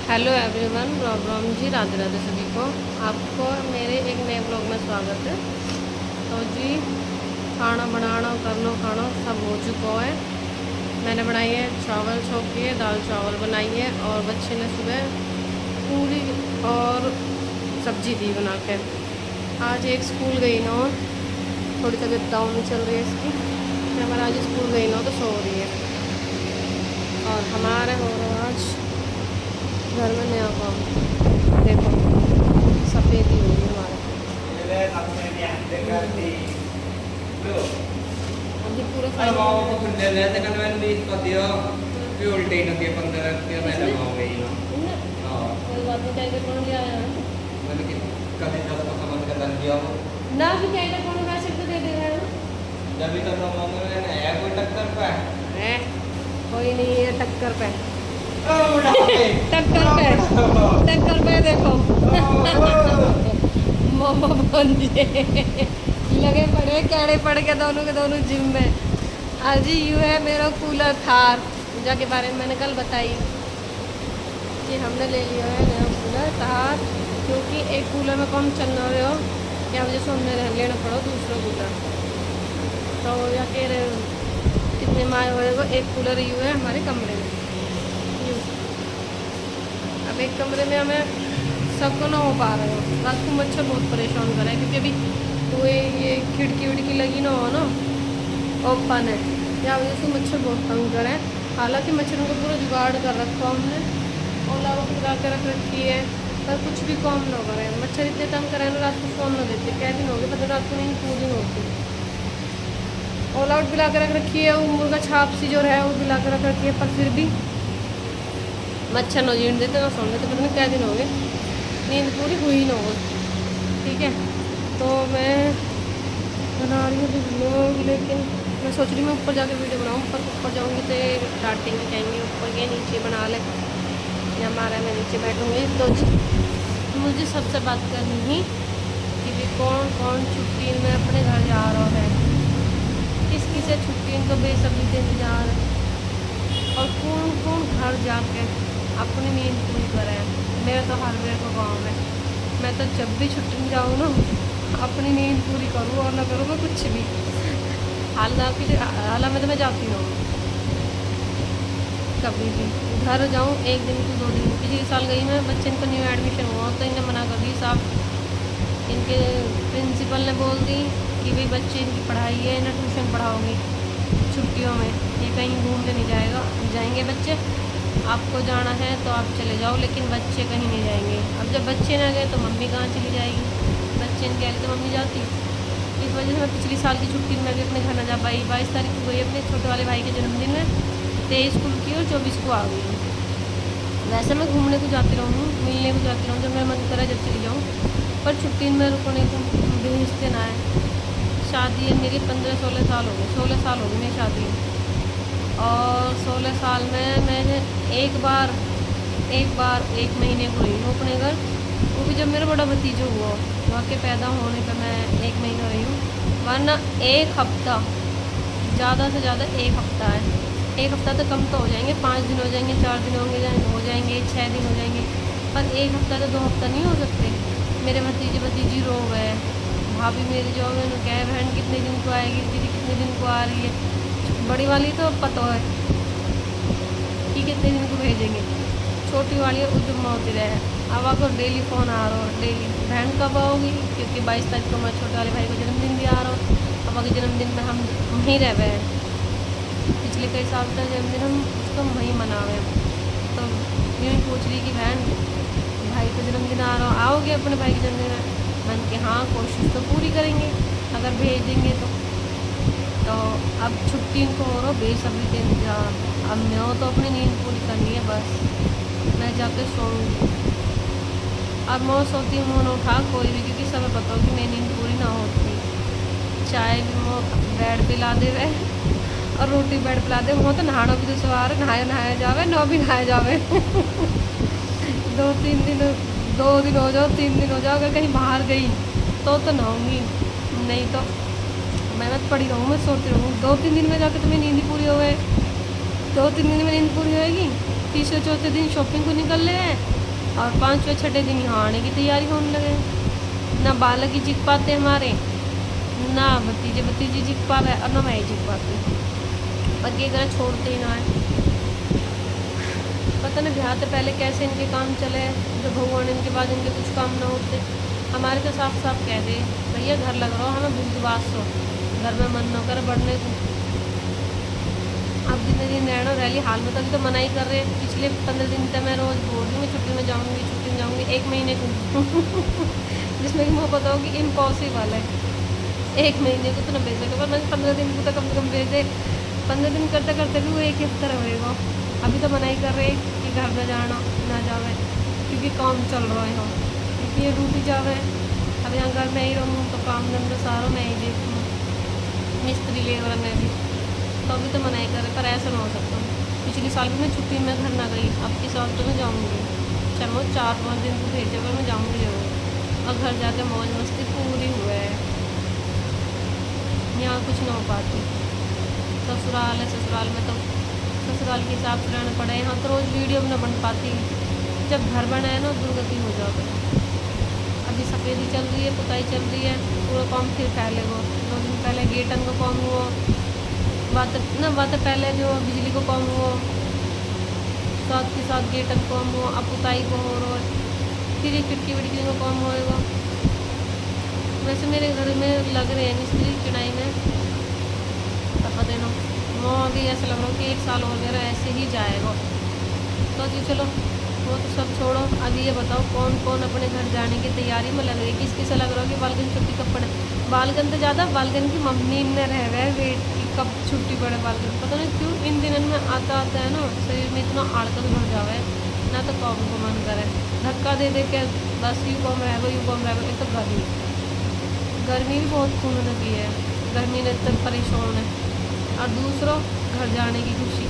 Hello everyone, Ram Ram ji, Radhe Radhe सभी को। आपको मेरे एक नए ब्लॉग में स्वागत है। तो जी, खाना बनाना करना खाना सब हो चुका है। मैंने बनाई है चावल छोके, दाल चावल बनाई है, और बच्चे ने सुबह पूरी और सब्जी दी बना के। आज एक स्कूल गई ना, थोड़ी तबीयत डाउन चल रही है इसकी। हमारा आज स्कूल गई ना तो सो रही है। और हमारे हो रहा आज घर में नया काम। देखो, सफ़ेदी होगी हमारे। अभी पूरे कोई बात नहीं, क्या कौन लिया ना भी क्या कौन वैसे तो दे देगा ना। कोई नहीं है टक्कर पे। टक्कर पे देखो। मोमो बंदे लगे पड़े कैड़े पड़ के दोनों जिम में। आज ही यूँ है मेरा कूलर थार, जाके बारे में मैंने कल बताई कि हमने ले लिया है नया कूलर थार, क्योंकि एक कूलर में कम चल रहे हो क्या वजह से हमने लेना पड़ो दूसरा कूलर। तो जाके कितने माह होएगा, एक कूलर यूँ है हमारे कमरे में। अब एक कमरे में हमें सबको ना हो पा रहे हो। रात को मच्छर बहुत परेशान कर रहा है, क्योंकि अभी वो ये खिड़की विड़की लगी ना हो ना, ओपन है, या वजह से मच्छर बहुत तंग कर रहे हैं। हालांकि मच्छरों को पूरा जुगाड़ कर रखा हमने, और लावा लगा के रख रखी है, पर कुछ भी काम ना करे। मच्छर इतने तंग कर रहे हैं ना, रात को फोन ना देते। क्या दिन हो गए पता, रात को नहीं पूरी होती। ऑल आउट भी ला के रख रखी है, वो मुर्गा छाप सी जो है वो भी ला के रख रखी है, पर फिर भी मच्छर न जीण देते ना सोने देते। पता नहीं क्या दिन हो गए, नींद पूरी हुई ना हो। ठीक है, तो मैं बना रही हूँ लोग, लेकिन मैं सोच रही हूँ मैं ऊपर जाकर वीडियो बनाऊँ। ऊपर जाऊँगी तो डांटेंगे, कहेंगे ऊपर के नीचे बना ले, या हमारा मैं नीचे बैठूँगी। तो मुझे सबसे बात करनी ही कि भी कौन कौन छुट्टी में अपने घर जा रहा है, किस से छुट्टी तो बेसब्री से इंतजार है, और कौन कौन घर जाके अपनी नींद पूरी करे। मेरा तो हर वे का काम है, मैं तो जब भी छुट्टी में जाऊँ ना अपनी नींद पूरी करूँ, और ना करूँ मैं कुछ भी। हालांकि तो मैं जाती हूँ कभी भी घर जाऊँ, एक दिन की 2 दिन। पिछले साल गई मैं, बच्चे इनका न्यू एडमिशन हुआ तो इन्हें मना कर दी साहब। इनके प्रिंसिपल ने बोल दी कि भाई बच्चे इनकी पढ़ाई है, इन्हें ट्यूशन पढ़ाओगी छुट्टियों में, ये कहीं घूमने नहीं जाएंगे बच्चे। आपको जाना है तो आप चले जाओ, लेकिन बच्चे कहीं नहीं जाएंगे। अब जब बच्चे ना गए तो मम्मी कहाँ चली जाएगी, बच्चे इनके आगे तो मम्मी जाती। इस वजह से मैं पिछली साल की छुट्टी में भी अपने घर न जा पाई। 22 तारीख को गई अपने छोटे वाले भाई के जन्मदिन में, 23 को की और 24 को आ गई। वैसे मैं घूमने को जाती रहूँ, मिलने को जाती रहूँ, जब मेरा मन करे जब चली जाऊँ, पर छुट्टी में रुको नहीं तो भेजते ना है। शादी है मेरी 15-16 साल हो गए, 16 साल हो गए मेरी शादी, और 16 साल में मैंने एक बार 1 महीने को रही हूँ अपने घर, वो भी जब मेरा बड़ा भतीजा हुआ, वहाँ के पैदा होने पर मैं 1 महीना रही हूँ, वरना 1 हफ्ता, ज़्यादा से ज़्यादा 1 हफ्ता है। 1 हफ्ता तो कम तो हो जाएंगे, 5 दिन हो जाएंगे, 4 दिन हो जाएंगे, 6 दिन हो जाएंगे, पर 1 हफ्ता तो 2 हफ्ता नहीं हो सकते। मेरे भतीजे भतीजी रो गए, भाभी मेरी जो है उन्होंने कहा बहन कितने दिन को आएगी, दीदी कितने दिन को आ रही है। बड़ी वाली तो पता है कि कितने दिन को भेजेंगे, छोटी वाली उद्यम होती रहे। अब आपको डेली फ़ोन आ रहा हो, डेली बहन कब आओगी, क्योंकि 22 तारीख को मैं छोटे वाले भाई को जन्मदिन भी आ रहा हूँ। अब अगले जन्मदिन में हम वहीं रह गए, पिछले कई साल का जन्मदिन हम उसको वहीं मनावे। तो यूँ पूछ रही कि बहन भाई का जन्मदिन आ रहा हो, आओगे अपने भाई के जन्मदिन में? मैंने कि हाँ कोशिश तो पूरी करेंगे अगर भेज देंगे तो अब छुट्टी इनको हो रहा बेसब्री से इंतजार। अब मैं तो अपनी नींद पूरी करनी है, बस मैं जाकर सोऊंगी। अब मैं सोती हूँ मुँह उठा कोई भी, क्योंकि सब पता हो कि मेरी नींद पूरी ना होती। चाय भी वो बेड पे ला दे रहे और रोटी बेड पे ला दे, वो तो नहाना भी तो सवार नहाया जावे, नौ भी नहाया जावे। 2-3 दिन 2 दिन हो जाओ, 3 दिन हो जाओ, अगर कहीं बाहर गई तो नहाऊंगी, नहीं तो मैं पड़ी रहूँ, मैं सोती रहूँ। 2-3 दिन में जाकर तुम्हें नींद पूरी हो गए, 2-3 दिन में नींद पूरी होएगी तीसरे चौथे दिन शॉपिंग को निकल ले और 5वें छठे दिन यहाँ आने की तैयारी होने लगे। ना बालक ही जीत पाते हमारे, ना भतीजे भतीजी जीत पा रहे और ना मैं ही जीत पाती। बाकी ये घर छोड़ते ही ना है। पता नहीं ब्याह से पहले कैसे इनके काम चले, जो भगवान इनके बाद इनके कुछ काम ना होते। हमारे तो साफ साफ कह दे भैया घर लग रहा हो, हमें बुजवास हो, घर में मन न कर बढ़ने को। अब दिन दिन रहना रैली हाल में तक तो मना ही कर रहे हैं। पिछले 15 दिन तक मैं रोज़ बोल रही हूँ छुट्टी में जाऊँगी 1 महीने को जिसमें कि मुझे पता हो कि इम्पॉसिबल है 1 महीने को तो न भेज सके, पर मैं 15 दिन को तो कम से कम भेजे। 15 दिन करते करते भी वो 1 हफ्ता रहेगा। अभी तो मना ही कर रहे कि घर में जाना ना जावे, क्योंकि काम चल रहा है यहाँ, क्योंकि ये डूबी जावे। अब यहाँ घर में ही रहूँ तो काम धंधा सारा मैं ही देखूँ, मिस्त्री लेबर में भी, तो अभी तो मना ही कर रहे। पर ऐसा ना हो सकता। पिछले साल भी मैं छुट्टी में घर ना गई, अब की साल तो मैं जाऊँगी, चाहे मैं 4-5 दिन को भेजे पर मैं जाऊँगी जरूर। और घर जाके मौज मस्ती पूरी हुए है। यहाँ कुछ ना हो पाती। ससुराल है, ससुराल में तो ससुराल के हिसाब से रहना पड़े। यहाँ तो रोज़ वीडियो भी ना बन पाती। जब घर बना है ना दुर्गति हो जाओगे। अभी सफ़ेदी चल रही है, पुताई चल रही है, पूरा काम फिर फैलेगा। 2 दिन पहले गेटन का काम हुआ, बात पहले जो बिजली को काम हुआ, साथ के साथ गेटन काम हुआ, अब पुताई को हो रहा है, फिर एक खिड़की विड़की का काम होएगा। वैसे मेरे घर में लग रहे हैं मिस्त्री चढ़ाई में, पता देना वो अभी ऐसा लग रहा है कि 1 साल और मेरा ऐसे ही जाएगा। तो जी चलो वो तो सब छोड़ो। अभी ये बताओ कौन कौन अपने घर जाने की तैयारी में लग रही है? किस किसे लग रहा है कि बालकन छुट्टी कब पड़े? बालकन तो ज़्यादा बालकन की मम्मी ने रह गए वेट की कब छुट्टी पड़े बालकन। पता नहीं क्यों इन दिनों में आता है ना शरीर में इतना आड़कस बढ़ जावे ना, तो कौन को मन करे धक्का दे के बस यूँ कम रह गो यूँ कम रह गो। एक तो गर्मी भी बहुत खून लगी है, गर्मी ने तक परेशान है। और दूसरों घर जाने की खुशी,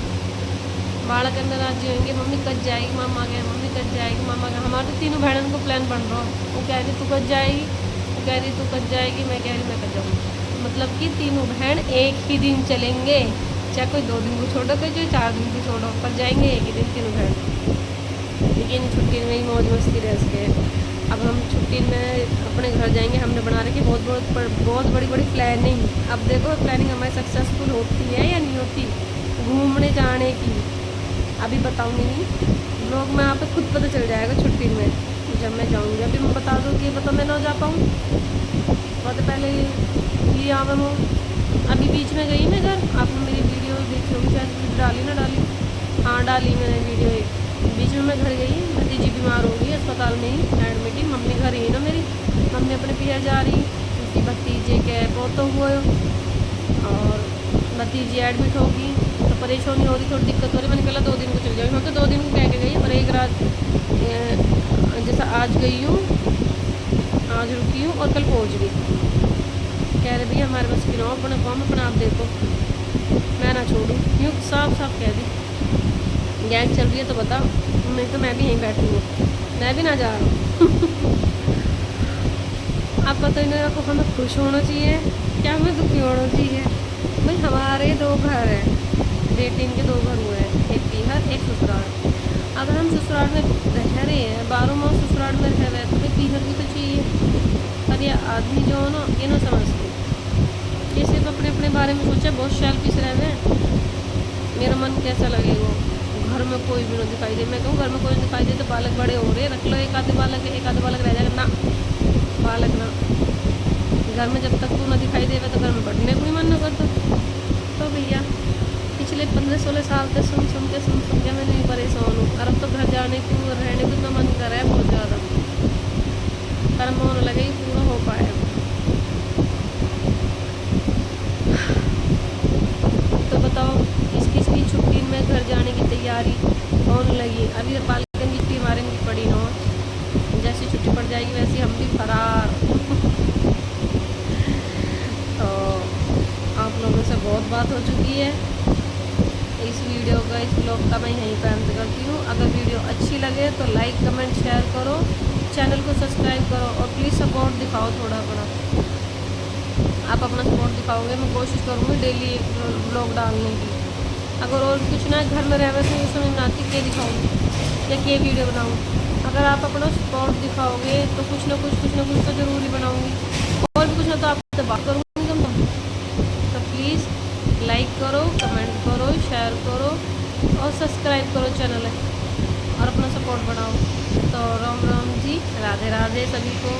बालक अंदर राजी होंगे मम्मी कब जाएगी, मामा गए मम्मी कब जाएगी, मामा गए। हमारे तो तीनों बहनों को प्लान बन रहा है। वो कह रही तू कब जाएगी, वो कह रही तू कब जाएगी, मैं कह रही मैं कब जाऊँगी। मतलब कि तीनों बहन एक ही दिन चलेंगे, चाहे कोई 2 दिन को छोड़ो कोई जो 4 दिन को छोड़ो, पर जाएंगे एक ही दिन तीनों बहन। लेकिन छुट्टी में ही मौज मस्ती रह सके। अब हम छुट्टी में अपने घर जाएंगे, हमने बना रखी बहुत बड़ी प्लानिंग। अब देखो प्लानिंग हमारी सक्सेसफुल होती है या नहीं होती। घूमने जाने की अभी बताऊँगी नहीं, लोग में यहाँ पे खुद पता चल जाएगा छुट्टी में जब मैं जाऊँगी। अभी मैं बता दूँ कि पता मैं ना जा पाऊँ, बहुत पहले ये आवे हूँ। अभी बीच में गई मैं घर, आपने मेरी वीडियो देखी होगी शायद, डाली ना डाली, हाँ डाली मैंने वीडियो। बीच में मैं घर गई, भतीजी बीमार हो गई अस्पताल में ही एडमिट ही। मम्मी घर ही ना मेरी, मम्मी अपने पियर जा रही क्योंकि भतीजे के पोतो हुए और भतीजी एडमिट होगी तो परेशानी हो रही, थोड़ी दिक्कत हो रही। मैंने कहा 2 दिन को चल जाऊँगी, मैं तो 2 दिन को कह के गई और 1 रात जैसा आज गई हूँ, आज रुकी हूँ और कल पहुँच गई। कह रहे भैया हमारे पास क्यों अपना काम अपना आप देखो, मैं ना छोड़ूँ, यूँ साफ साफ कह दी। गैंग चल रही है तो बताओ, नहीं तो मैं भी यहीं बैठी हूँ, मैं भी ना जा रहा हूँ। आप पता ही नहीं आपको हमें खुश होना चाहिए क्या हमें दुखी होना चाहिए? भाई हमारे 2 घर हैं, बेटे इनके 2 घर हुए हैं, एक पीहर एक ससुराल। अगर हम ससुराल में रह रहे हैं 12 माह ससुराल में रह रहे हैं तो भाई पीहर भी तो चाहिए। पर ये आदमी जो हो ना ये ना समझते, ये सिर्फ अपने अपने बारे में सोचा, बहुत शैल पीस रहे हैं। मेरा मन कैसा लगेगा घर में कोई भी ना दिखाई दे। मैं कहूँ घर में कोई दिखाई दे तो बालक बड़े हो रहे, रख लो एक आधे बालक रह जाएगा ना, बालक ना। घर में जब तक तू ना दिखाई देगा तो घर में बैठने को ही मन न करता। तो भैया पिछले 15-16 साल से सुन के मैं नहीं परेशान हूँ। और अब तो घर जाने को रहने को इतना मन कर रहा है बहुत ज़्यादा, कर्म होने लगे ही पूरा हो पाए। तो बताओ इसकी छुट्टी में घर जाने की तैयारी कौन लगी? अभी बालकन की छुट्टी हमारे की पड़ी ना, जैसी छुट्टी पड़ जाएगी वैसे हम भी फरार। तो आप लोगों से बहुत बात हो चुकी है। इस वीडियो का इस ब्लॉग का मैं यहीं पर अंत करती हूँ। अगर वीडियो अच्छी लगे तो लाइक कमेंट शेयर करो, चैनल को सब्सक्राइब करो और प्लीज़ सपोर्ट दिखाओ थोड़ा बड़ा। आप अपना सपोर्ट दिखाओगे, मैं कोशिश करूँगी डेली एक ब्लॉग डालने की। अगर और भी कुछ ना घर में रह वैसे मुझे समझ में आती क्या दिखाऊँ या क्या वीडियो बनाऊँ। अगर आप अपना सपोर्ट दिखाओगे तो कुछ ना कुछ तो ज़रूर ही बनाऊँगी, और भी कुछ ना तो आपसे बात करूँगी कम से कम। तो प्लीज़ लाइक करो, कमेंट करो, शेयर करो और सब्सक्राइब करो चैनल और अपना सपोर्ट बढ़ाओ। तो राम राम जी, राधे राधे सभी को।